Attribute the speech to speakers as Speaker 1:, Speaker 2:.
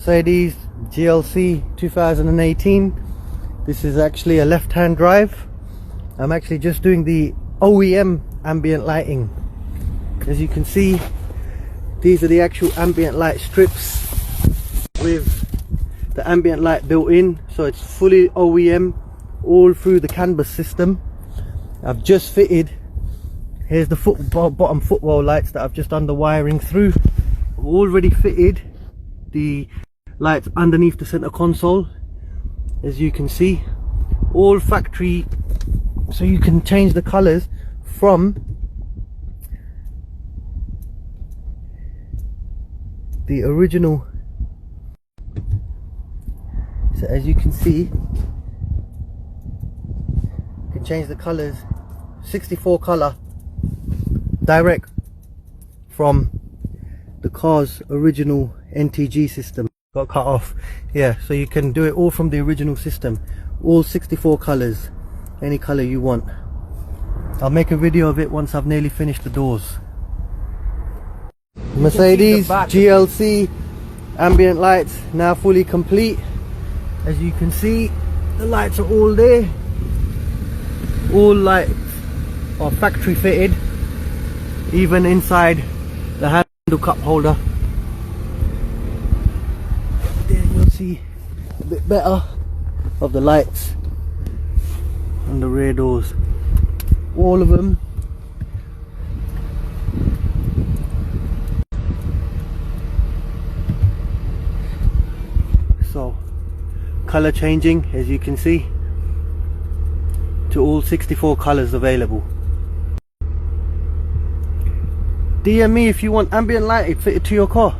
Speaker 1: Mercedes GLC 2018. This is actually a left-hand drive. I'm actually just doing the OEM ambient lighting. As you can see, these are the actual ambient light strips with the ambient light built in, so it's fully OEM all through the canvas system. I've just fitted, here's the bottom footwell lights that I've just done the wiring through. I've already fitted the lights underneath the center console, as you can see, all factory, so you can change the colors from the original. So as you can see, you can change the colors, 64 color direct from the car's original NTG system. Got cut off, yeah, so you can do it all from the original system, all 64 colors, any color you want. I'll make a video of it once I've nearly finished the doors. Mercedes GLC ambient lights now fully complete. As you can see, the lights are all there. All lights are factory fitted, even inside the handle cup holder. There you'll see a bit better of the lights on the rear doors. All of them. So color changing, as you can see, to all 64 colors available. DM me if you want ambient light fitted to your car.